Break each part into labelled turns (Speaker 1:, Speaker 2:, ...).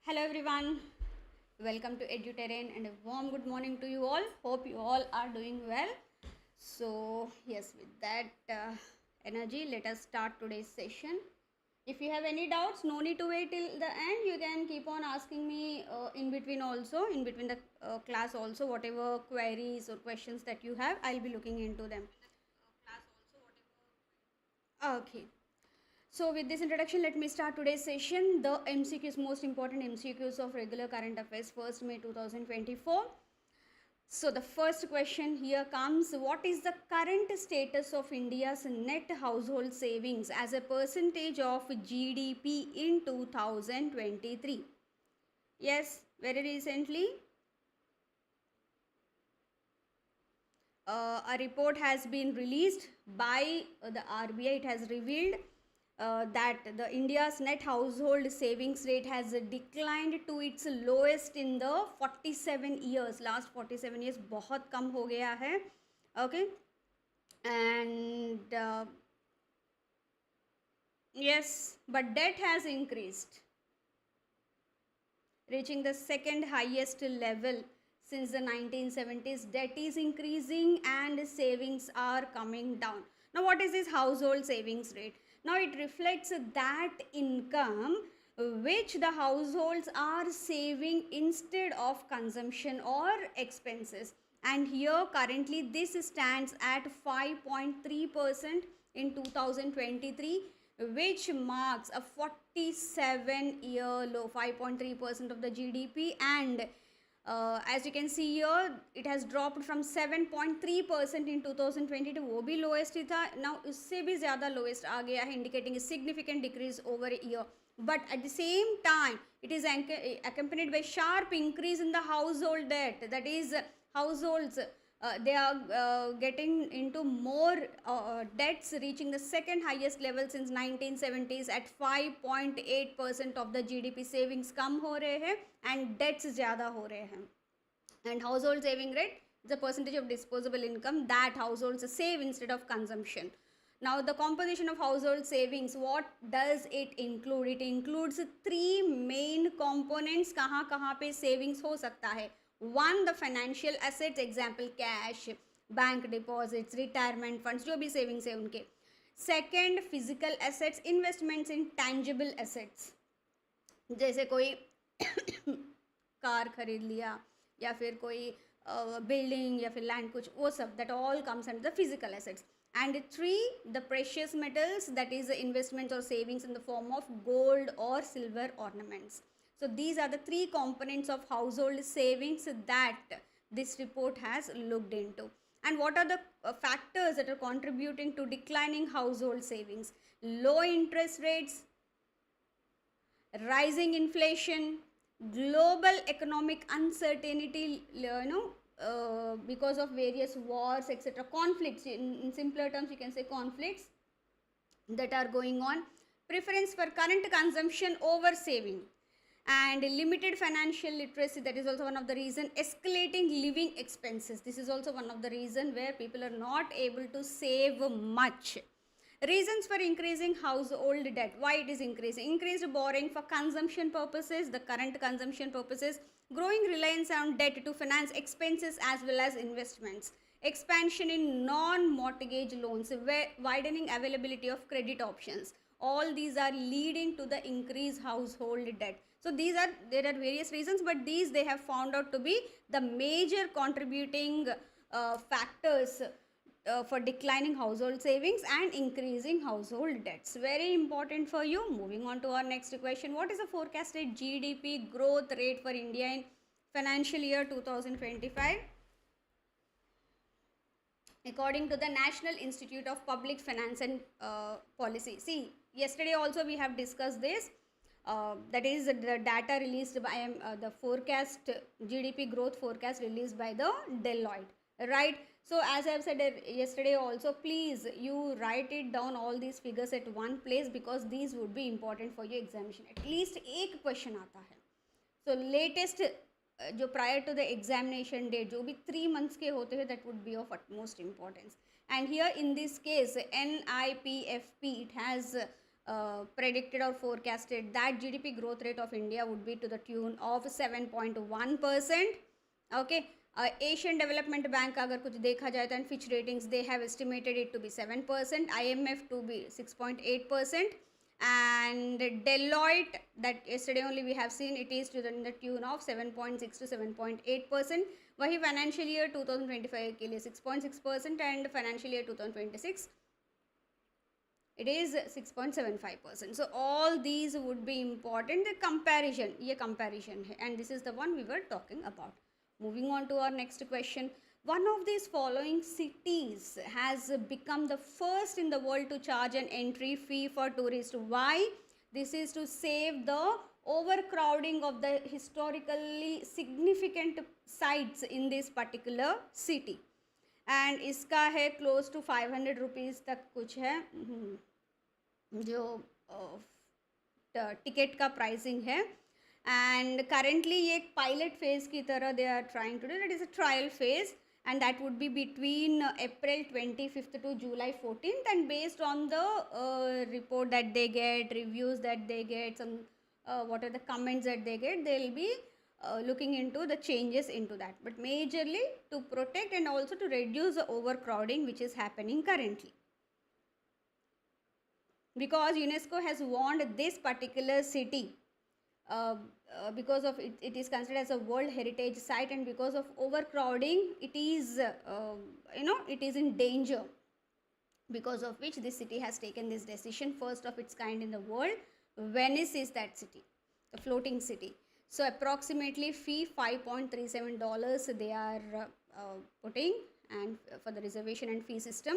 Speaker 1: Hello everyone, welcome to EduTerrain and a warm good morning to you all. Hope you all are doing well. So yes, with that energy, let us start today's session. If you have any doubts, no need to wait till the end. You can keep on asking me in between the class also, whatever queries or questions that you have, I'll be looking into them. Okay. So with this introduction, let me start today's session. The MCQs, most important MCQs of regular current affairs, 1st May 2024. So the first question here comes, what is the current status of India's net household savings as a percentage of GDP in 2023? Yes, very recently, a report has been released by the RBI. It has revealed that the India's net household savings rate has declined to its lowest in the 47 years. Last 47 years बहुत कम हो गया है. Okay, and yes, but debt has increased, reaching the second highest level since the 1970s. Debt is increasing and savings are coming down. Now what is this household savings rate? Now it reflects that income which the households are saving instead of consumption or expenses, and here currently this stands at 5.3% in 2023, which marks a 47-year low. 5.3% of the GDP, and as you can see here, it has dropped from 7.3% in 2022. वो भी lowest ही था. Now उससे भी ज़्यादा lowest आ गया है, indicating a significant decrease over a year. But at the same time, it is accompanied by sharp increase in the household debt. That is, households they are getting into more debts, reaching the second highest level since 1970s at 5.8% of the GDP. savings कम हो रहे हैं and debts ज़्यादा हो रहे हैं. And household saving rate is the percentage of disposable income that households save instead of consumption. Now the composition of household savings, what does it include? It includes three main components. कहाँ कहाँ पे savings हो सकता है? One, the financial assets, example cash, bank deposits, retirement funds, जो भी savings है उनके. Second, physical assets, investments in tangible assets, जैसे कोई कार खरीद लिया या फिर कोई बिल्डिंग या फिर लैंड, कुछ वो सब, that all comes under the physical assets. And three, the precious metals, that is the investments or savings in the form of gold or silver ornaments. So these are the three components of household savings that this report has looked into. And what are the factors that are contributing to declining household savings? Low interest rates, rising inflation, global economic uncertainty, because of various wars, etc., conflicts. In simpler terms, you can say conflicts that are going on, preference for current consumption over saving, and limited financial literacy. That is also one of the reason. Escalating living expenses, this is also one of the reason where people are not able to save much. Reasons for increasing household debt, why it is increasing? Increased borrowing for consumption purposes, the current consumption purposes, growing reliance on debt to finance expenses as well as investments, expansion in non-mortgage loans, widening availability of credit options. All these are leading to the increased household debt. So there are various reasons, but these they have found out to be the major contributing factors for declining household savings and increasing household debts. Very important for you. Moving on to our next question. What is the forecasted GDP growth rate for India in financial year 2025? According to the National Institute of Public Finance and Policy. See, yesterday also we have discussed this. That is the data released by the forecast, GDP growth forecast released by the Deloitte, right? So as I have said yesterday also, please you write it down all these figures at one place, because these would be important for your examination. At least एक question आता है. So latest जो prior to the examination date जो भी 3 months के होते हैं, that would be of utmost importance. And here in this case NIPFP, it has predicted or forecasted that GDP growth rate of India would be to the tune of 7.1%. Okay, Asian Development Bank अगर कुछ देखा जाए तो and Fitch Ratings they have estimated it to be 7%, IMF to be 6.8%, and Deloitte that yesterday only we have seen it is to the tune of 7.6 to 7.8%. वही financial year 2025 के लिए 6.6% and financial year 2026 it is 6.75%. So all these would be important. The comparison, ये comparison है, and this is the one we were talking about. Moving on to our next question. One of these following cities has become the first in the world to charge an entry fee for tourists. Why? This is to save the overcrowding of the historically significant sites in this particular city. And इसका है close to 500 rupees तक कुछ है जो ticket का pricing है. And currently ये एक पायलट फेज की तरह they are trying to do, that is a trial phase, and that would be between April 25th to July 14th, and based on the report that they get, reviews that they get, some what are the comments that they get, they will be looking into the changes into that, but majorly to protect and also to reduce the overcrowding which is happening currently, because UNESCO has warned this particular city because of it is considered as a World Heritage Site, and because of overcrowding it is it is in danger, because of which this city has taken this decision, first of its kind in the world. Venice is that city, the floating city. So approximately fee $5.37 they are putting, and for the reservation and fee system,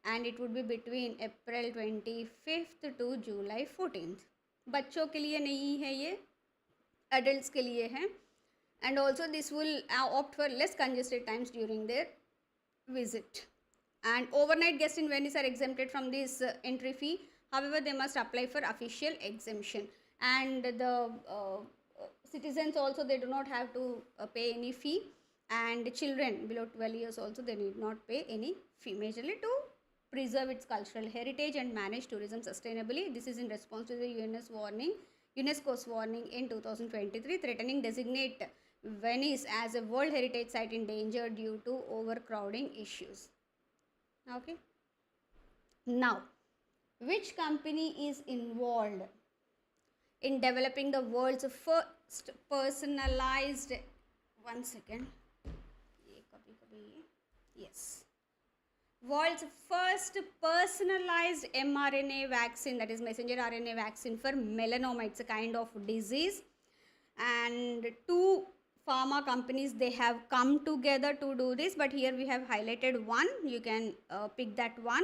Speaker 1: and it would be between April 25th to July 14th. बच्चों के लिए नहीं है ये, adults के लिए है, and also this will opt for less congested times during their visit. And overnight guests in Venice are exempted from this entry fee. However, they must apply for official exemption, and the citizens also, they do not have to pay any fee, and children below 12 years also they need not pay any fee, majorly to preserve its cultural heritage and manage tourism sustainably. This is in response to the UNESCO's warning in 2023 threatening designate Venice as a World Heritage Site in danger due to overcrowding issues. Okay. Now, which company is involved in developing the world's first personalized, one second, yes, world's first personalized mRNA vaccine, that is messenger RNA vaccine for melanoma. It's a kind of disease, and two pharma companies, they have come together to do this, but here we have highlighted one, you can pick that one.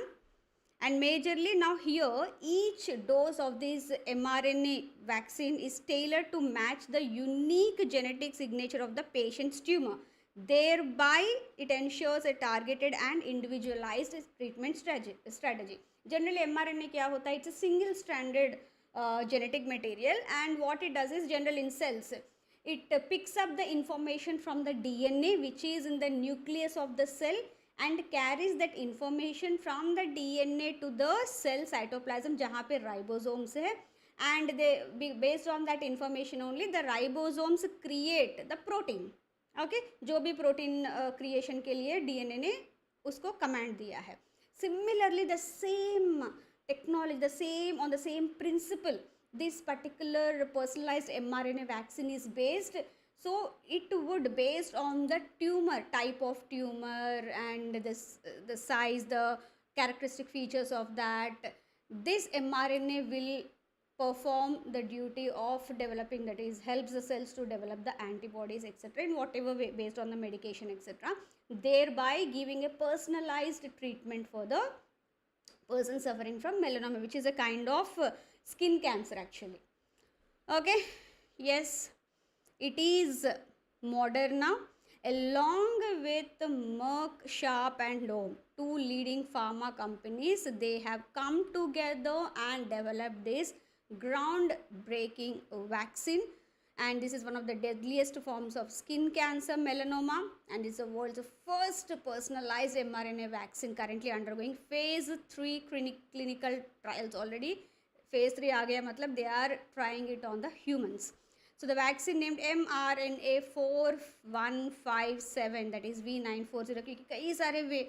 Speaker 1: And majorly now here each dose of this mRNA vaccine is tailored to match the unique genetic signature of the patient's tumor. Thereby it ensures a targeted and individualized treatment strategy. Generally mRNA क्या होता है, it's a single stranded genetic material, and what it does is, general in cells, it picks up the information from the DNA which is in the nucleus of the cell and carries that information from the DNA to the cell cytoplasm जहाँ पे ribosomes है, and they based on that information only the ribosomes create the protein. Okay, जो भी protein creation के लिए DNA ने उसको command दिया है. Similarly, the same technology, the same on the same principle, this particular personalized mRNA vaccine is based. So it would based on the tumor, type of tumor, and this the size, the characteristic features of that. This mRNA will perform the duty of developing, that is helps the cells to develop the antibodies etc. in whatever way based on the medication etc. Thereby giving a personalized treatment for the person suffering from melanoma, which is a kind of skin cancer actually. Okay, yes, it is Moderna along with Merck, Sharp and Dohme, two leading pharma companies. They have come together and developed this groundbreaking vaccine, and this is one of the deadliest forms of skin cancer, melanoma, and is the world's first personalized mRNA vaccine, currently undergoing phase 3 clinical trials already. phase 3 आ गया मतलब they are trying it on the humans. So the vaccine named mRNA 4157, that is V940, क्योंकि कई सारे वे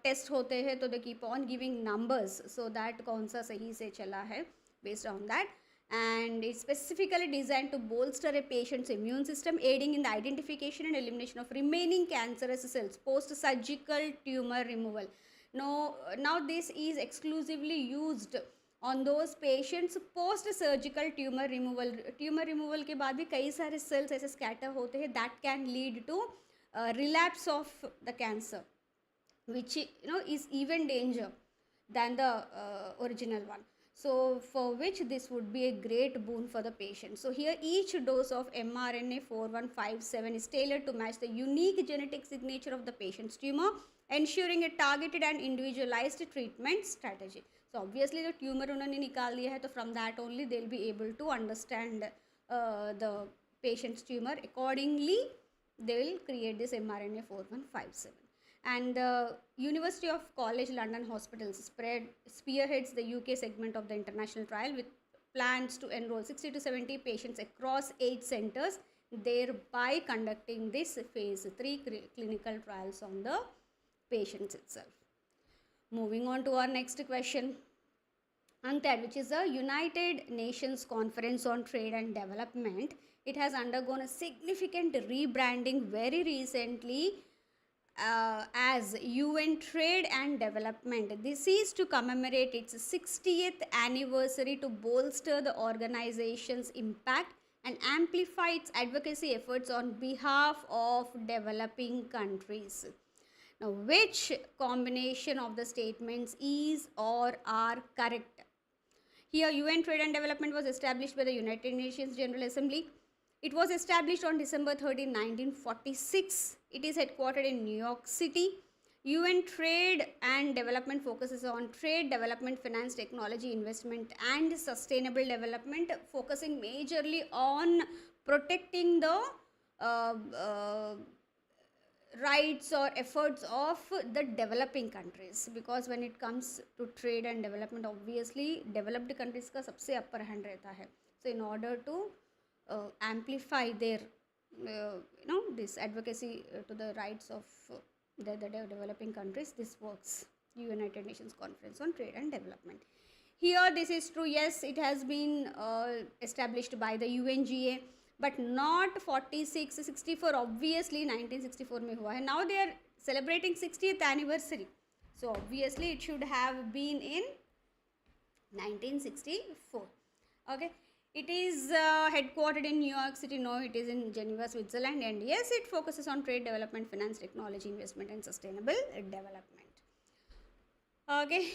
Speaker 1: test होते हैं तो they keep on giving numbers, so that कौन सा सही से चला है based on that. And it's specifically designed to bolster a patient's immune system, aiding in the identification and elimination of remaining cancerous cells post-surgical tumor removal. Now this is exclusively used on those patients post-surgical tumor removal. Tumor removal के बाद भी कई सारे cells ऐसे scatter होते हैं that can lead to relapse of the cancer, which is even danger than the original one. So for which this would be a great boon for the patient. So here each dose of mRNA 4157 is tailored to match the unique genetic signature of the patient's tumor, ensuring a targeted and individualized treatment strategy. So obviously the tumor उन्होंने निकाल दिया है, तो from that only they'll be able to understand the patient's tumor. Accordingly they will create this mRNA 4157. And the University of College London Hospitals spearheads the UK segment of the international trial with plans to enroll 60 to 70 patients across 8 centers, thereby conducting this phase 3 clinical trials on the patients itself. Moving on to our next question. UNCTAD, which is a United Nations Conference on Trade and Development, it has undergone a significant rebranding very recently as UN Trade and Development. This is to commemorate its 60th anniversary to bolster the organization's impact and amplify its advocacy efforts on behalf of developing countries. Now, which combination of the statements is or are correct? Here, UN Trade and Development was established by the United Nations General Assembly. It was established on December 13, 1946. It is headquartered in New York City. UN Trade and Development focuses on trade, development, finance, technology, investment, and sustainable development, focusing majorly on protecting the rights or efforts of the developing countries. Because when it comes to trade and development, obviously developed countries का सबसे upper hand रहता है. So in order to amplify their this advocacy to the rights of the developing countries, this works. United Nations Conference on Trade and Development. Here this is true, yes, it has been established by the UNGA, but not 46, 64, obviously 1964 में हुआ है. Now they are celebrating 60th anniversary, so obviously it should have been in 1964. Okay. It is headquartered in New York City. No, it is in Geneva, Switzerland, and yes, it focuses on trade, development, finance, technology, investment, and sustainable development. Okay,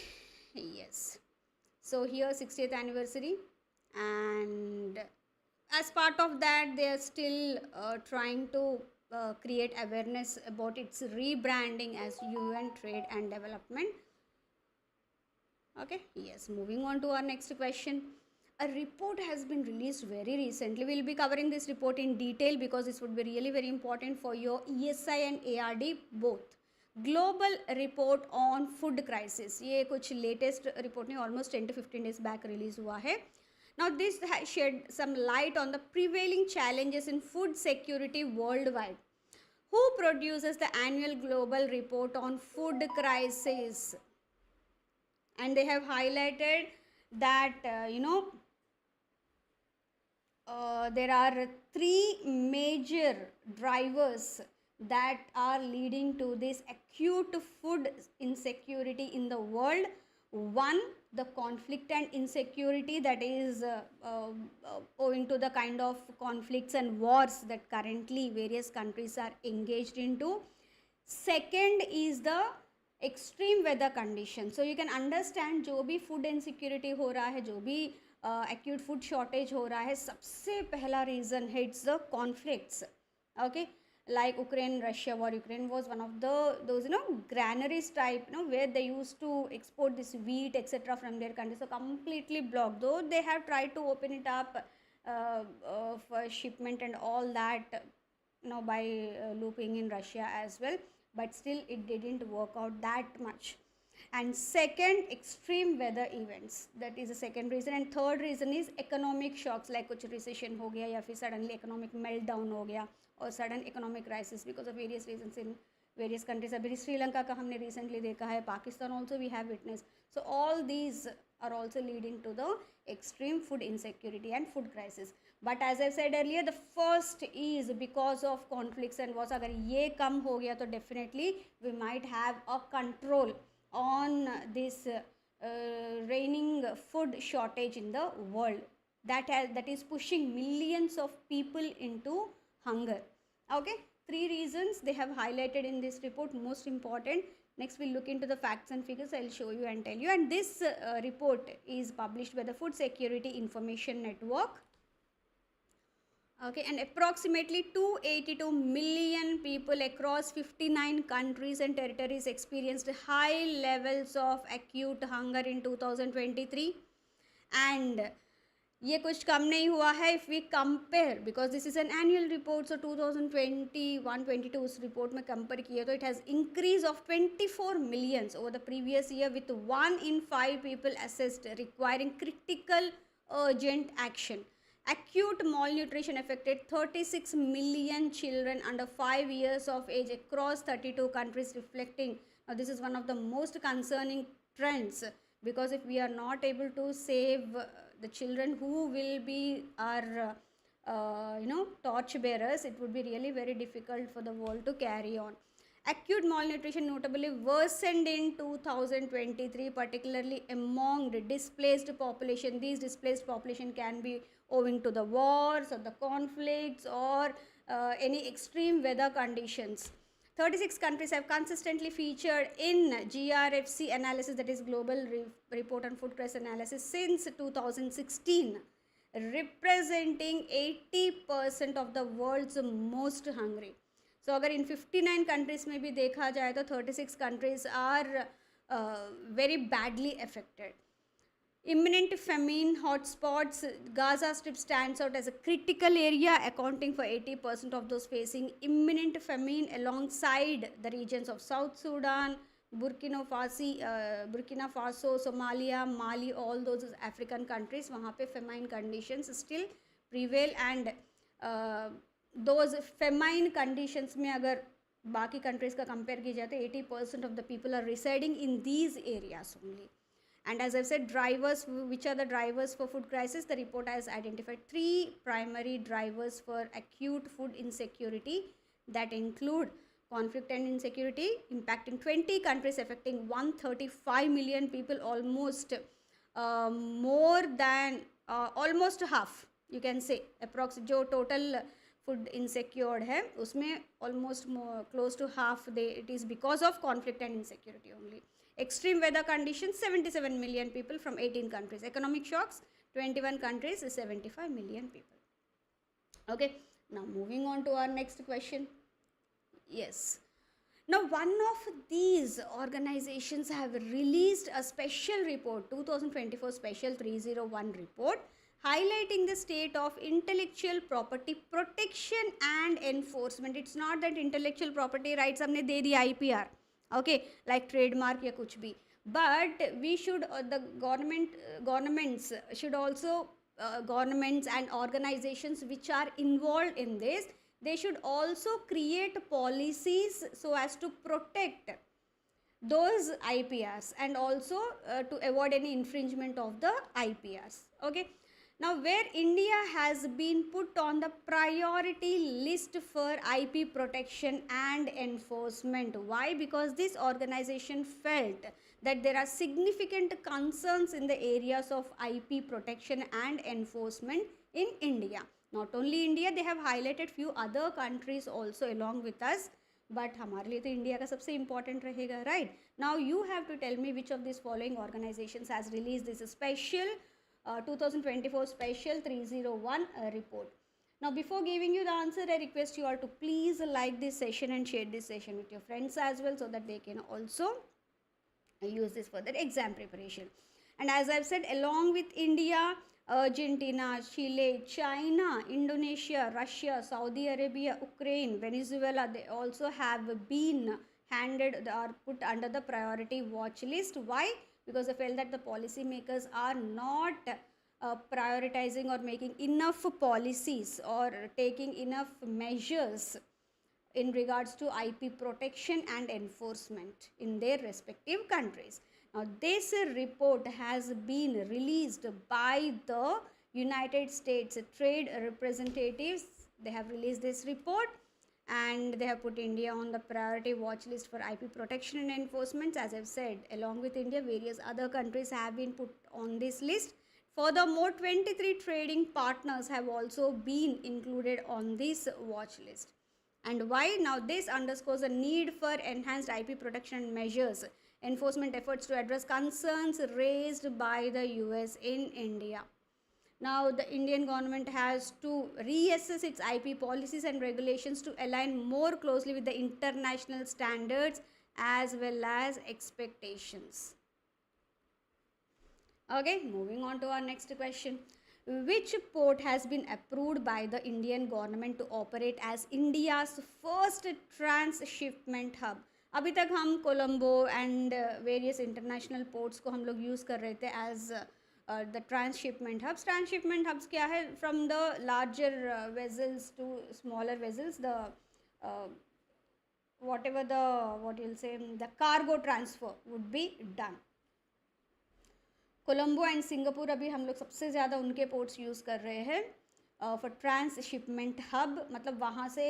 Speaker 1: yes. So here 60th anniversary, and as part of that, they are still trying to create awareness about its rebranding as UN Trade and Development. Okay, yes. Moving on to our next question. A report has been released very recently. We will be covering this report in detail because this would be really very important for your ESI and ARD both. Global report on food crisis. ये कुछ latest report नहीं, almost 10 to 15 days back release हुआ है. Now this has shed some light on the prevailing challenges in food security worldwide. Who produces the annual global report on food crisis? And they have highlighted that there are 3 major drivers that are leading to this acute food insecurity in the world. One, the conflict and insecurity that is owing to the kind of conflicts and wars that currently various countries are engaged into. Second is the extreme weather condition. So you can understand जो भी food insecurity हो रहा है, जो भी acute food shortage हो रहा है, सबसे पहला reason hits the conflicts. Okay, like Ukraine Russia war. Ukraine was one of those granaries type where they used to export this wheat etc from their country, so completely blocked, though they have tried to open it up for shipment and all that by looping in Russia as well, but still it didn't work out that much. And second, extreme weather events. That is the second reason. And third reason is economic shocks, like कुछ recession हो गया या फिर suddenly economic meltdown हो गया और sudden economic crisis because of various reasons in various countries. अभी श्रीलंका का हमने recently देखा है, Pakistan also we have witnessed. So all these are also leading to the extreme food insecurity and food crisis. But as I said earlier, the first is because of conflicts and wars. अगर ये कम हो गया तो definitely we might have a control on this reigning food shortage in the world that is pushing millions of people into hunger. Okay, 3 reasons they have highlighted in this report, most important. Next we'll look into the facts and figures. I'll show you and tell you. And this report is published by the Food Security Information Network. Okay, and approximately 282 million people across 59 countries and territories experienced high levels of acute hunger in 2023. And ये कुछ कम नहीं हुआ है if we compare, because this is an annual report, so 2021-22 उस report में compare किया तो it has increase of 24 millions over the previous year, with 1 in 5 people assessed requiring critical urgent action. Acute malnutrition affected 36 million children under 5 years of age across 32 countries, reflecting, now this is one of the most concerning trends, because if we are not able to save the children who will be our torch bearers, it would be really very difficult for the world to carry on. Acute malnutrition notably worsened in 2023, particularly among the displaced population. These displaced population can be owing to the wars or the conflicts or any extreme weather conditions. 36 countries have consistently featured in GRFC analysis, that is Global Report on Food Crisis Analysis, since 2016, representing 80% of the world's most hungry. So अगर in 59 countries में भी देखा जाए तो 36 countries are very badly affected. Imminent famine hotspots, Gaza Strip stands out as a critical area, accounting for 80% of those facing imminent famine, alongside the regions of South Sudan, Burkina Faso, Somalia, Mali, all those African countries. वहाँ पे famine conditions still prevail, and those famine conditions में अगर बाकी countries का compare की जाए तो 80% of the people are residing in these areas only. And as I've said, drivers, which are the drivers for food crisis? The report has identified 3 primary drivers for acute food insecurity that include conflict and insecurity impacting 20 countries, affecting 135 million people, almost more than almost half, you can say, approx जो total food insecure है उसमें almost more, close to half it is because of conflict and insecurity only. Extreme weather conditions, 77 million people from 18 countries. Economic shocks, 21 countries, 75 million people. Okay, now moving on to our next question. Yes. Now, one of these organizations have released a special report, 2024 Special 301 report, highlighting the state of intellectual property protection and enforcement. It's not that intellectual property rights हमने दे दिया IPR, okay, like trademark या कुछ भी, but we should the governments should also governments and organizations which are involved in this, they should also create policies so as to protect those IPRs and also to avoid any infringement of the IPRs. Okay, now where India has been put on the priority list for IP protection and enforcement. Why? Because this organization felt that there are significant concerns in the areas of IP protection and enforcement in India. Not only India, they have highlighted few other countries also along with us, but हमारे लिए तो India का सबसे important रहेगा, right? Now you have to tell me which of these following organizations has released this special 2024 Special 301 report. Now before giving you the answer, I request you all to please like this session and share this session with your friends as well, so that they can also use this for their exam preparation. And as I've said, along with India, Argentina, Chile, China, Indonesia, Russia, Saudi Arabia, Ukraine, Venezuela, they also have been handed or put under the priority watch list. Why? Because they felt that the policymakers are not prioritizing or making enough policies or taking enough measures in regards to IP protection and enforcement in their respective countries. Now, this report has been released by the United States trade representatives. They have released this report and they have put India on the priority watch list for IP protection and enforcement. As I've said, along with India, various other countries have been put on this list. Furthermore, 23 trading partners have also been included on this watch list. And why? Now this underscores a need for enhanced IP protection measures, enforcement efforts to address concerns raised by the US in India. Now the Indian government has to reassess its IP policies and regulations to align more closely with the international standards as well as expectations. Okay, moving on to our next question. Which port has been approved by the Indian government to operate as India's first transshipment hub? अभी तक हम Colombo and various international ports को हम लोग use कर रहे थे as the transshipment hubs. Transshipment hubs क्या है? From the larger vessels to smaller vessels, the whatever the what you'll say the cargo transfer would be done. Colombo and Singapore अभी हम लोग सबसे ज़्यादा उनके पोर्ट्स यूज़ कर रहे हैं फॉर ट्रांसशिपमेंट हब. मतलब वहाँ से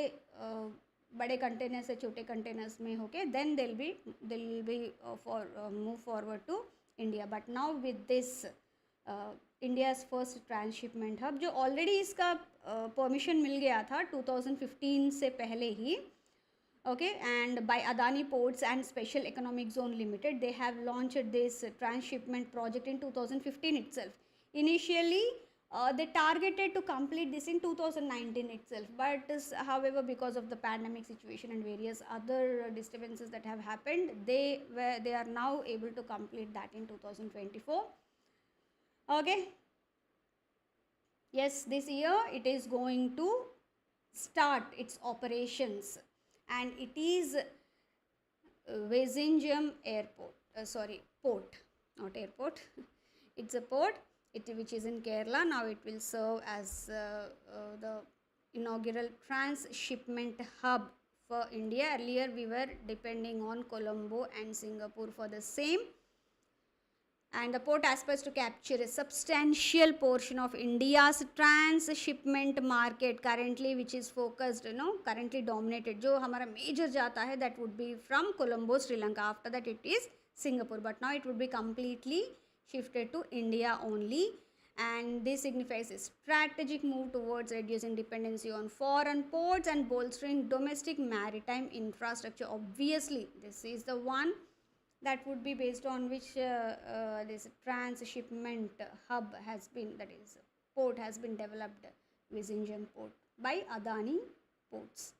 Speaker 1: बड़े कंटेनर से छोटे कंटेनर्स में होके then it'll be for move forward to India. But now with this India's first transshipment hub, जो ऑलरेडी इसका परमिशन मिल गया था 2015 से पहले ही. Okay, and by Adani Ports and Special Economic Zone Limited, they have launched this transshipment project in 2015 itself. Initially, they targeted to complete this in 2019 itself, but however, because of the pandemic situation and various other disturbances that have happened, they are now able to complete that in 2024. Okay. Yes, this year it is going to start its operations. And it is Vizhinjam airport, port, not airport. It's a port which is in Kerala. Now it will serve as the inaugural transshipment hub for India. Earlier we were depending on Colombo and Singapore for the same. And the port aspires to capture a substantial portion of India's transshipment market currently, which is focused, currently dominated. जो हमारा major जाता है, that would be from Colombo, Sri Lanka. After that it is Singapore. But now it would be completely shifted to India only. And this signifies a strategic move towards reducing dependency on foreign ports and bolstering domestic maritime infrastructure. Obviously, this is the one that would be based on which this transshipment hub has been, that is port has been developed, Vizhinjam port by Adani Ports.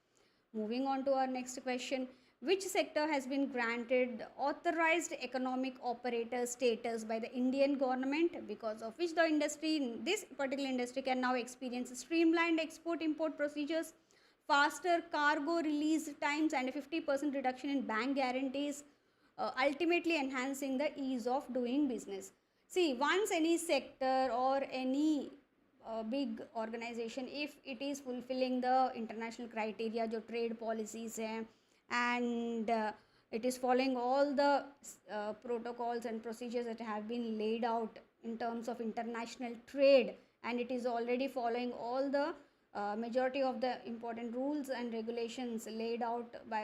Speaker 1: Moving on to our next question. Which sector has been granted authorized economic operator status by the Indian government, because of which the industry, this particular industry, can now experience streamlined export-import procedures, faster cargo release times and a 50% reduction in bank guarantees, ultimately enhancing the ease of doing business. See, once any sector or any big organization, if it is fulfilling the international criteria, जो trade policies हैं, and it is following all the protocols and procedures that have been laid out in terms of international trade, and it is already following all the majority of the important rules and regulations laid out by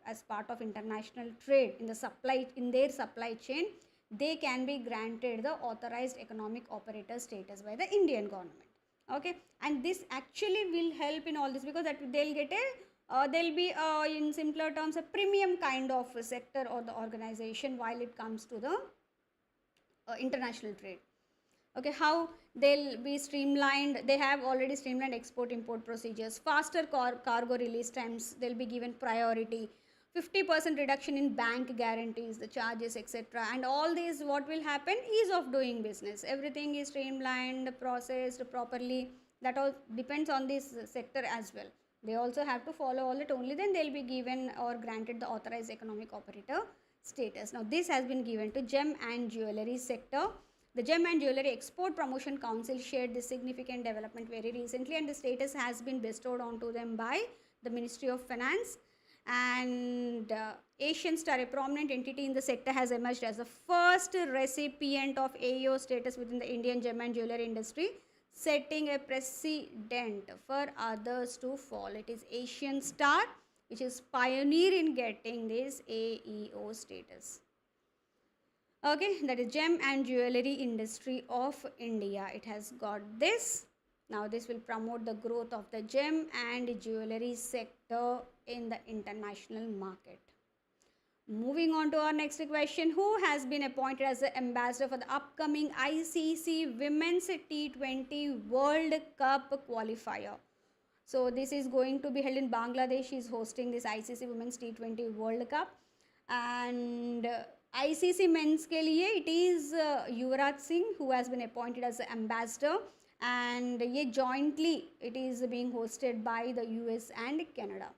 Speaker 1: as part of international trade in their supply chain, they can be granted the authorized economic operator status by the Indian government. Okay, and this actually will help in all this, because that they'll get they'll be in simpler terms a premium kind of sector or the organization while it comes to the international trade. Okay, how they'll be streamlined? They have already streamlined export-import procedures, faster cargo release times, they'll be given priority, 50% reduction in bank guarantees, the charges, etc. And all these, what will happen? Ease of doing business. Everything is streamlined, processed properly. That all depends on this sector as well. They also have to follow all it, only then they'll be given or granted the authorized economic operator status. Now this has been given to gem and jewellery sector. The Gem and Jewellery Export Promotion Council shared this significant development very recently, and the status has been bestowed onto them by the Ministry of Finance. And Asian Star, a prominent entity in the sector, has emerged as the first recipient of AEO status within the Indian gem and jewellery industry, setting a precedent for others to follow. It is Asian Star which is pioneer in getting this AEO status. Okay, that is Gem and Jewellery Industry of India. It has got this. Now this will promote the growth of the gem and jewellery sector in the international market. Moving on to our next question. Who has been appointed as the ambassador for the upcoming ICC Women's T20 World Cup qualifier? So this is going to be held in Bangladesh. She is hosting this ICC Women's T20 World Cup. And ICC men's के लिए it is Yuvraj Singh who has been appointed as the ambassador, and ये jointly it is being hosted by the US and Canada.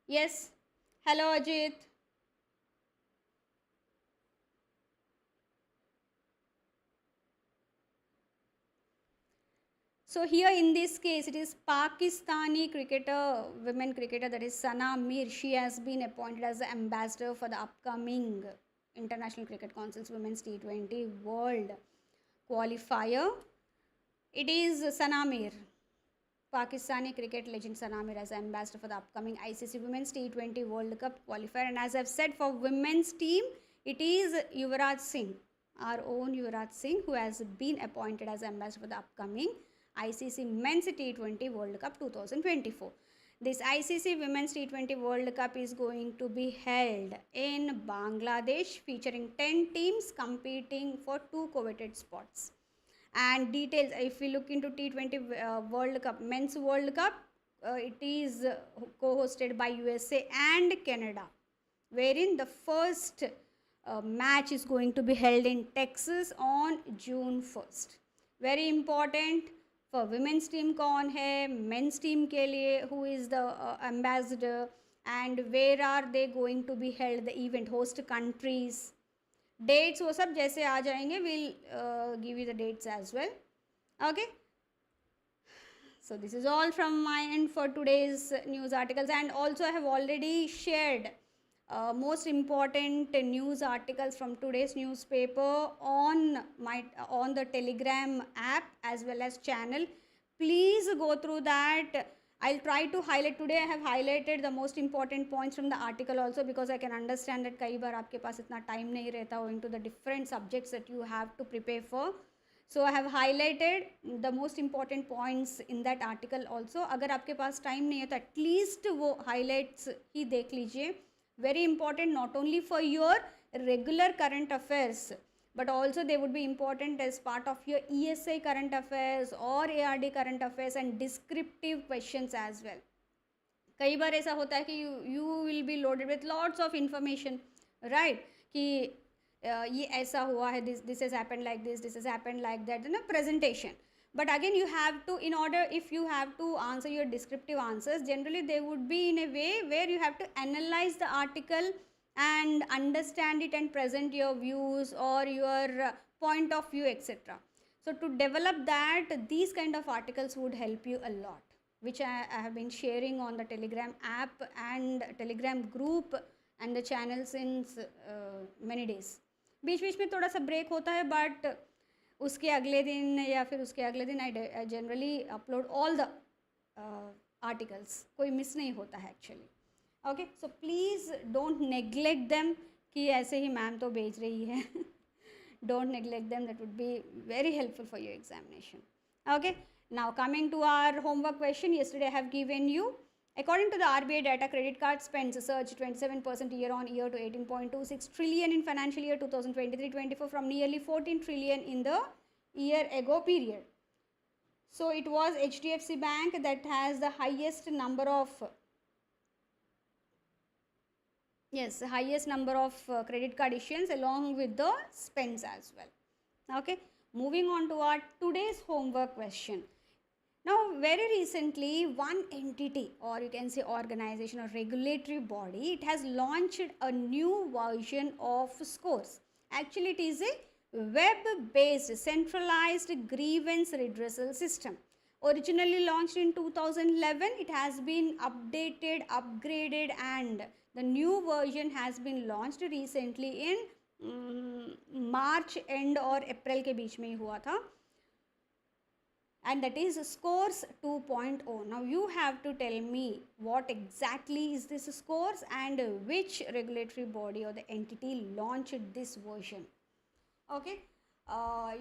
Speaker 1: Yes, hello Ajit. So here in this case, it is Pakistani cricketer, women cricketer, that is Sana Mir. She has been appointed as the ambassador for the upcoming International Cricket Council's Women's T20 World Qualifier. It is Sana Mir, Pakistani cricket legend Sana Mir, as ambassador for the upcoming ICC Women's T20 World Cup Qualifier. And as I've said, for women's team, it is Yuvraj Singh, our own Yuvraj Singh, who has been appointed as ambassador for the upcoming ICC Men's T20 World Cup 2024. This ICC Women's T20 World Cup is going to be held in Bangladesh, featuring 10 teams competing for 2 coveted spots. And details, if we look into T20 World Cup, Men's World Cup, it is co-hosted by USA and Canada, wherein the first match is going to be held in Texas on June 1st. Very important. For women's team कौन है, men's team के लिए who is the ambassador, and where are they going to be held, the event, host countries, dates, वो सब जैसे आ जाएंगे, we'll give you the dates as well. Okay, so this is all from my end for today's news articles, and also I have already shared most important news articles from today's newspaper on the Telegram app as well as channel. Please go through that. I'll try to highlight. Today I have highlighted the most important points from the article also, because I can understand that कई बार आपके पास इतना time नहीं रहता हो into the different subjects that you have to prepare for. So I have highlighted the most important points in that article also. अगर आपके पास time नहीं है तो at least वो highlights ही देख लीजिए. Very important, not only for your regular current affairs, but also they would be important as part of your ESI current affairs or ARD current affairs and descriptive questions as well. कई बार ऐसा होता है कि you will be loaded with lots of information, right? कि ये ऐसा हुआ है, this has happened like this has happened like that, in a presentation. But again, you have to, in order, if you have to answer your descriptive answers, generally they would be in a way where you have to analyze the article and understand it and present your views or your point of view, etc. So to develop that, these kind of articles would help you a lot, which I have been sharing on the Telegram app and Telegram group and the channel since many days. बीच बीच में थोड़ा सा break होता है, but उसके अगले दिन या फिर उसके अगले दिन I generally upload all the articles. कोई मिस नहीं होता है actually. Okay, so please don't neglect them कि ऐसे ही मैम तो भेज रही है. Don't neglect them. That would be very helpful for your examination. Okay, now coming to our homework question. Yesterday I have given you, according to the RBI data, credit card spends surged 27% year on year to 18.26 trillion in financial year 2023-24 from nearly 14 trillion in the year ago period. So it was HDFC Bank that has the highest number of credit card issuance along with the spends as well. Okay, moving on to our today's homework question. Now very recently one entity, or you can say organization or regulatory body, it has launched a new version of scores. Actually it is a web based centralized grievance redressal system. Originally launched in 2011, it has been updated, upgraded, and the new version has been launched recently in March end और अप्रैल के बीच में ही हुआ था, and that is scores 2.0. Now you have to tell me what exactly is this scores and which regulatory body or the entity launched this version. Okay,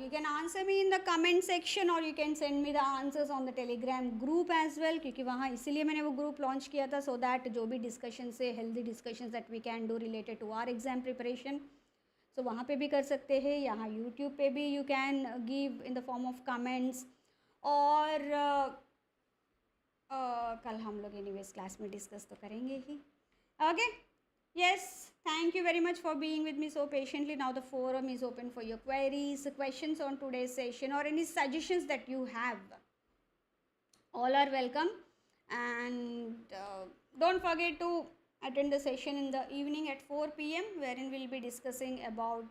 Speaker 1: you can answer me in the comment section or you can send me the answers on the telegram group as well, क्योंकि वहाँ इसीलिए मैंने वो group launch किया था, so that जो भी discussion से healthy discussions that we can do related to our exam preparation, so वहाँ पे भी कर सकते हैं, यहाँ YouTube पे भी you can give in the form of comments, और कल हम लोग anyways क्लास में डिस्कस तो करेंगे ही. Okay. Yes, thank you very much for being with me so patiently. Now the forum is open for your queries, questions on today's session, or any suggestions that you have. All are welcome, and don't forget to attend the session in the evening at 4 p.m. wherein we'll be discussing about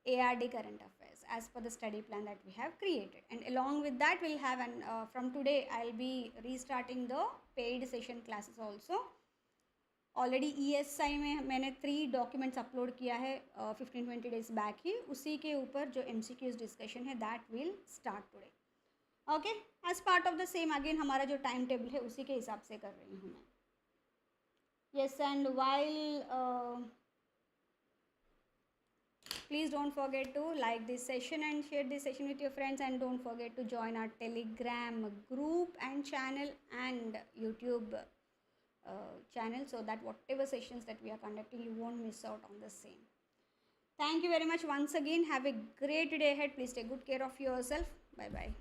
Speaker 1: ARD current affairs as per the study plan that we have created. And along with that, we'll have from today I'll be restarting the paid session classes also. Already ESI में मैंने 3 documents upload किया है 15-20 days back ही, उसी के ऊपर जो MCQs discussion है that will start today. Okay, as part of the same again हमारा जो time table है उसी के हिसाब से कर रही हूँ मैं. Yes, and while please don't forget to like this session and share this session with your friends, and don't forget to join our telegram group and channel and YouTube channel, so that whatever sessions that we are conducting you won't miss out on the same. Thank you very much once again. Have a great day ahead. Please take good care of yourself. Bye bye.